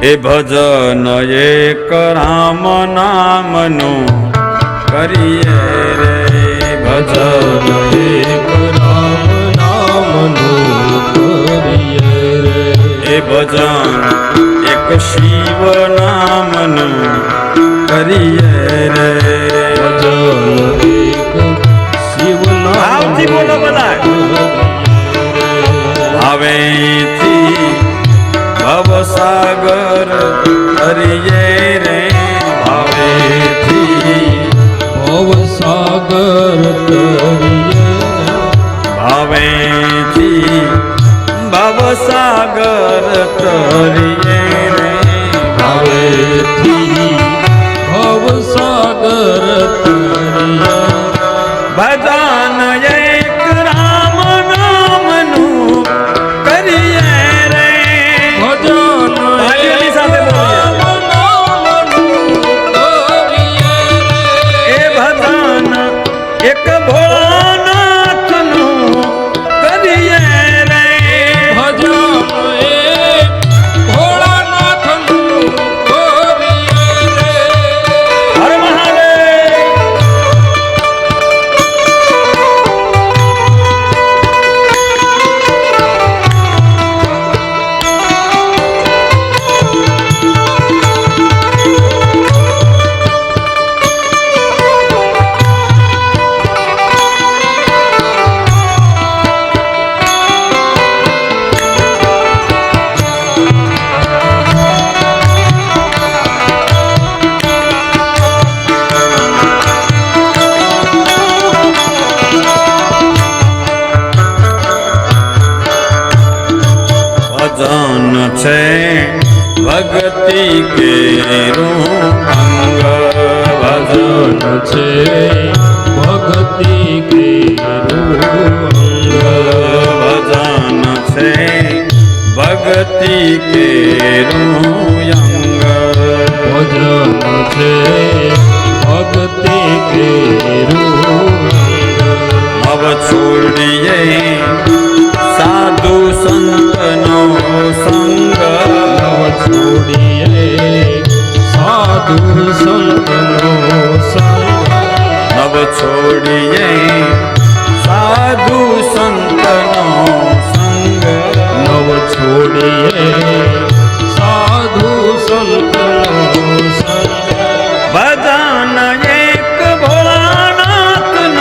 એ ભજન એક રામ નામનું કરીએ રે, ભજન એક રામ નામનું કરીએ રે, એ ભજન એક શિવ નામનું કરીએ રે, ભજન એક શિવ આવતી બોલો બધા હવેથી ભવસાગર તરીએ રે, હવેથી ભવસાગર તરીએ, હવેથી ભવસાગર તરીએ રે, હવેથી ભવસાગર તરીએ, ભજન એક રામ નામનું કરીએ રે, ભજન ભાઈઓની સાથે બોલીએ, એ ભજન એક ભોળાનાથનું કરીએ રે, ભજન એક ભોળાનાથનું કરીએ રે, હર મહાદેવ. ભજન છે ભક્તિ કેરું અંગ, ભજન છે ભક્તિ કેરું ભજન છે ભક્તિ કેરું અંગ, ભજન છે ભક્તિ કેરું અવ છોડીએ સાધુ સંતનો સંગ, છોડીએ સાધુ સંતનો સંગ, નવ છોડીએ સાધુ સંતનો સંગ, નવ છોડીએ સાધુ સંતનો સંગ, ભજન એક ભોળાનાથનું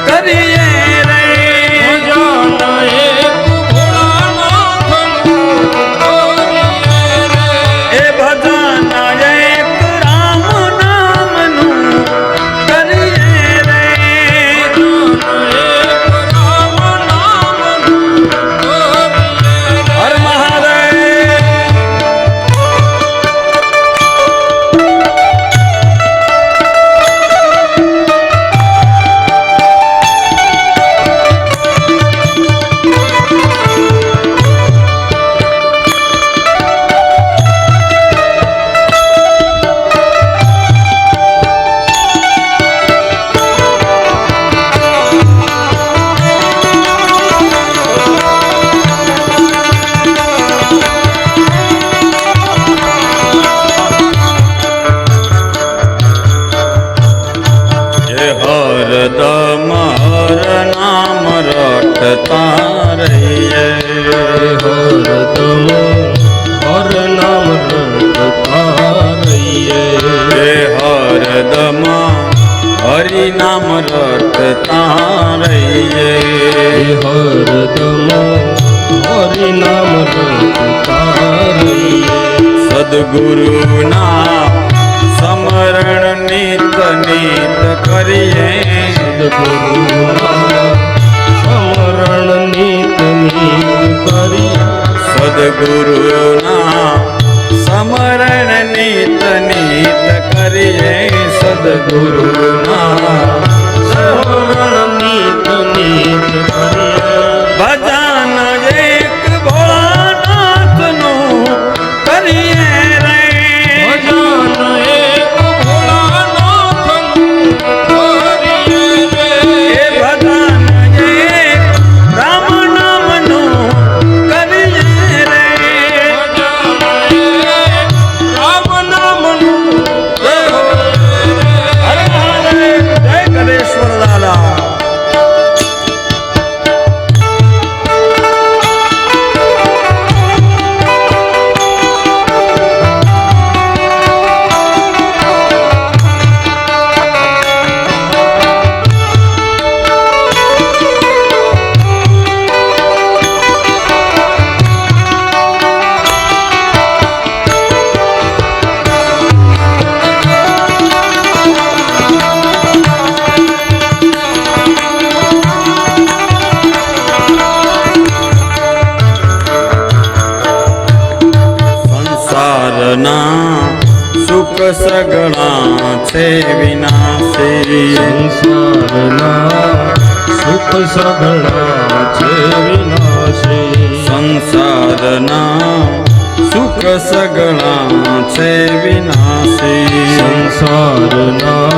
કરીએ રે, ભજન એક ભોળાનાથનું કરીએ રે, એ ભજન એક રામ નામનું કરીએ રે, ભજન એક રામ નામનું કરીએ રે. હર મહાદેવ. હરદમ હર નામ રટતા રહીએ, હરદમ હર નામ રટતા રહીએ, હરદમ હરિ નામ રટતા રહીએ, હરદમ હરિ નામ રટતા રહીએ, સદગુરુના સમરણ નિત નિત કરીએ, સદગુરુના સમરણ નિત નિત કરીએ, સદગુરુના સમરણ નિત નિત કરીએ, સદગુરુના સમરણ નિત નિત કરીએ, ભજન એક ભોળાનાથનું કરીએ રે, ભજન એક ભોળાનાથનું કરીએ રે, એ ભજન એક રામ નામનું કરીએ રે, ભજન એક સંસારના સુખ સગળા છે વિનાશી સંસારના સુખ સઘળા છે વિનાશી સંસારના સુખ સગળા છે વિનાશી સંસારના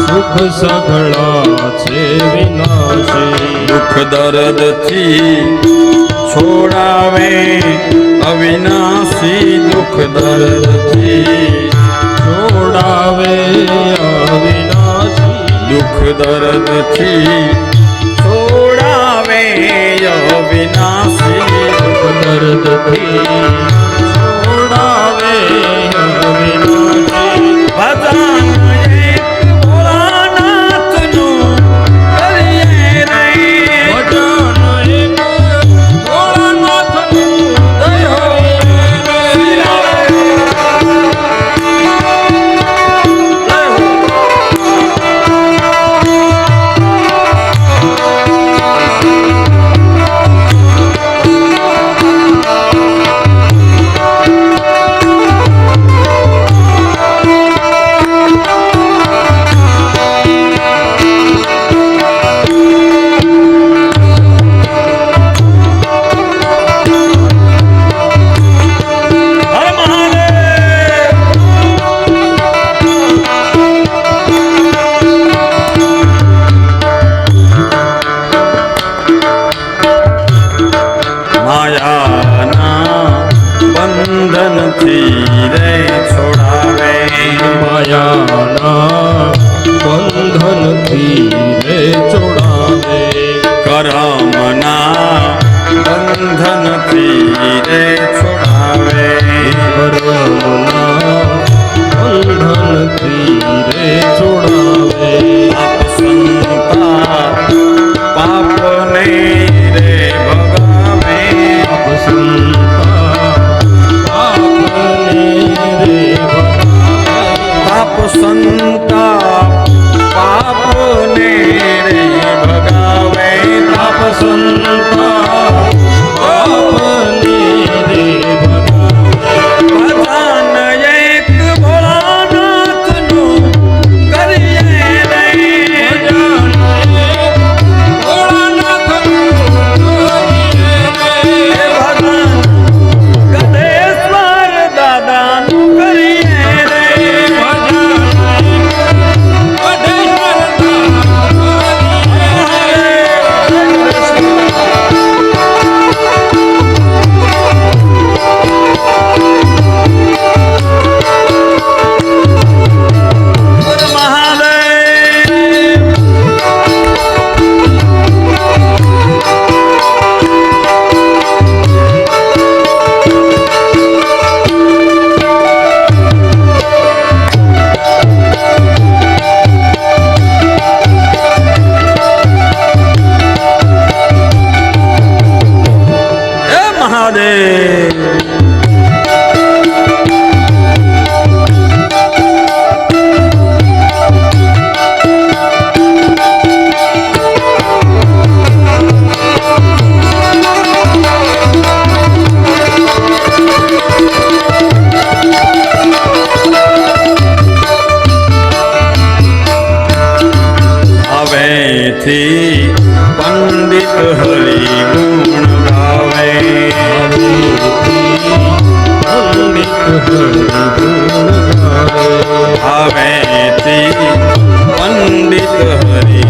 સુખ સઘળા છે વિનાશી દુઃખ દર્દથી છોડાવે અવિનાશી દુઃખ દર્દથી છોડાવે અવિનાશી દુઃખ દર્દથી છોડાવે અવિનાશી દર્દથી છોડાવે અવિનાશી ભજન એક ભોળાનાથનું કરીએ રે ભજન એક ભોળાનાથનું દયો હર મહાદેવ માયાના બંધનથી રે છોડાવે માયાના બંધનથી રે છોડાવે કરમના બંધનથી રે છોડાવે કર્મના બંધનથી રે છોડાવે પાપ સંતા પાપને રે ભગાવે પાપ સંતા પાપને રે ભગાવે પાપ સંતા પાપને રે ભગાવે પાપ સંતા પાપને રે ભગાવે ભજન એક ભોળાનાથનું કરીએ રે હે ભજન ગધેશ્વર દાદાનું કરીએ રે હર મહાદેવ હે મહાદેવ હવેથી પંડિત હરિ ગુણ ગાવે પંડિત હરિ હવેથી પંડિત હરિ